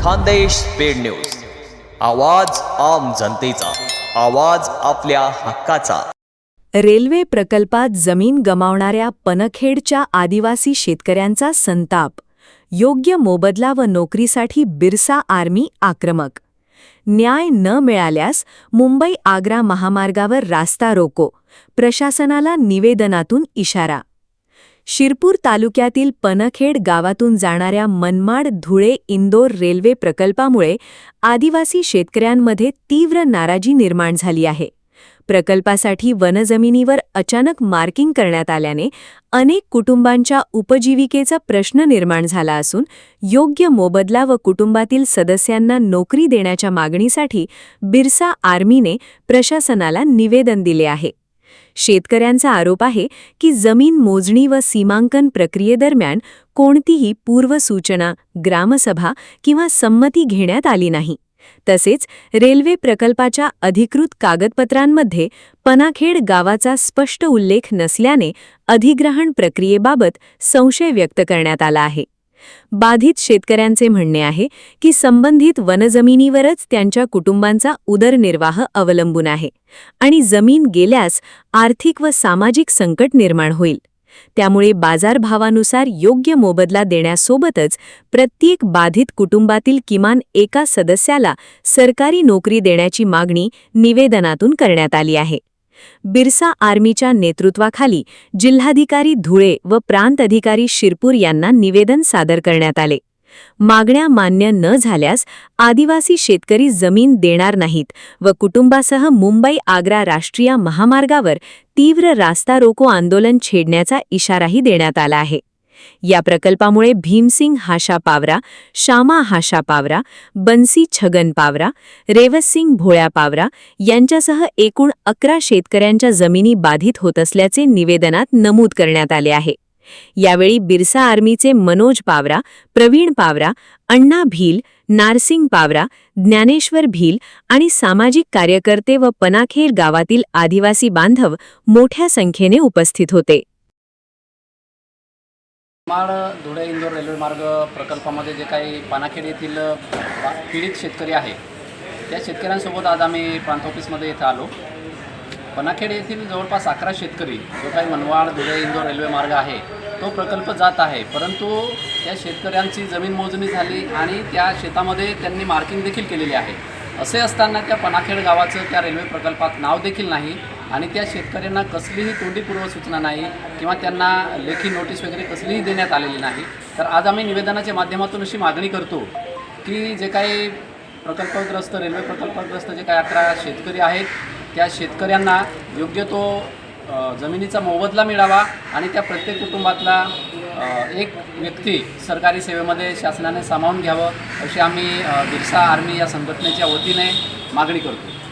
Khandesh speed news, आवाज आम जनतेचा, आवाज आपल्या हक्काचा। रेल्वे प्रकल्पात जमीन गमावणाऱ्या पनखेडच्या आदिवासी शेतकऱ्यांचा संताप। योग्य मोबदला व नोकरीसाठी बिरसा आर्मी आक्रमक। न्याय न मिळाल्यास मुंबई-आग्रा महामार्गावर रास्ता रोको, प्रशासनाला निवेदनातून इशारा। शिरपूर तालुक्यातील पनखेड गावातून जाणाऱ्या मनमाड-धुळे-इंदोर रेल्वे प्रकल्पामुळे आदिवासी शेतकऱ्यांमध्ये तीव्र नाराजी निर्माण झाली आहे। प्रकल्पासाठी वनजमिनीवर अचानक मार्किंग करण्यात आल्याने अनेक कुटुंबांच्या उपजीविकेचा प्रश्न निर्माण झाला असून योग्य मोबदला व कुटुंबातील सदस्यांना नोकरी देण्याच्या मागणीसाठी बिरसा आर्मीने प्रशासनाला निवेदन दिले आहे। शेतकऱ्यांचा आरोप आहे की जमीन मोजणी व सीमांकन प्रक्रियेदरम्यान कोणतीही पूर्वसूचना, ग्रामसभा किंवा संमती घेण्यात आली नाही। तसेच रेल्वे प्रकल्पाच्या अधिकृत कागदपत्रांमध्ये पनाखेड गावाचा स्पष्ट उल्लेख नसल्याने अधिग्रहण प्रक्रियेबाबत संशय व्यक्त करण्यात आला आहे। बाधित शेतकऱ्यांचे म्हणणे आहे की संबंधित वनजमिनीवरच त्यांच्या कुटुंबांचा उदरनिर्वाह अवलंबून आहे आणि जमीन गेल्यास आर्थिक व सामाजिक संकट निर्माण होईल। त्यामुळे बाजारभावानुसार योग्य मोबदला देण्यासोबतच प्रत्येक बाधित कुटुंबातील किमान एका सदस्याला सरकारी नोकरी देण्याची मागणी निवेदनातून करण्यात आली आहे। बिरसा आर्मीच्या नेतृत्वाखाली जिल्हाधिकारी धुळे व प्रांत अधिकारी शिरपूर यांना निवेदन सादर करण्यात आले। मागण्या मान्य न झाल्यास आदिवासी शेतकरी जमीन देणार नाहीत व कुटुंबासह मुंबई-आग्रा राष्ट्रीय महामार्गावर तीव्र रास्ता रोको आंदोलन छेडण्याचा इशाराही देण्यात आला आहे। या प्रकल्पामुळे भीमसिंग हाशा पावरा, श्यामा हाशा पावरा, बन्सी छगन पावरा, रेवतसिंग भोळ्या पावरा यांच्यासह एकूण 11 शेतकऱ्यांच्या जमिनी बाधित होत असल्याचे निवेदनात नमूद करण्यात आले आहे। यावेळी बिरसा आर्मीचे मनोज पावरा, प्रवीण पावरा, अण्णा भील, नारसिंग पावरा, ज्ञानेश्वर भील आणि सामाजिक कार्यकर्ते व पनाखेड गावातील आदिवासी बांधव मोठ्या संख्येने उपस्थित होते। धुळे-इंदोर रेल्वे मार्ग प्रकल्पामध्ये जे काही पानाखेड येथील पीडित शेतकरी आहे त्या शेतकऱ्यांसोबत आज आम्ही प्रांत ऑफिसमध्ये इथं आलो। पनाखेड येथील जवळपास 11 शेतकरी जो काही मनमाड धुळे-इंदोर रेल्वे मार्ग आहे तो प्रकल्प जात आहे, परंतु त्या शेतकऱ्यांची जमीन मोजणी झाली आणि त्या शेतामध्ये त्यांनी मार्किंग देखील केलेली आहे। असे असताना त्या पनाखेड गावाचं त्या रेल्वे प्रकल्पात नाव देखील नाही आणि त्या शेतकऱ्यांना कसलीही तोंडी पूर्वसूचना नाही किंवा त्यांना लेखी नोटीस वगैरे कसलीही देण्यात आलेली नाही। तर आज आम्ही निवेदनाच्या माध्यमातून अशी मागणी करतो की जे काही प्रकल्पग्रस्त रेल्वे प्रकल्पग्रस्त जे काही 11 शेतकरी आहेत त्या शेतकऱ्यांना योग्य तो जमिनीचा मोबदला मिळावा आणि त्या प्रत्येक कुटुंबातला एक व्यक्ती सरकारी सेवेमध्ये शासनाने सामावून घ्यावं अशी आम्ही बिरसा आर्मी या संघटनेच्या वतीने मागणी करतो।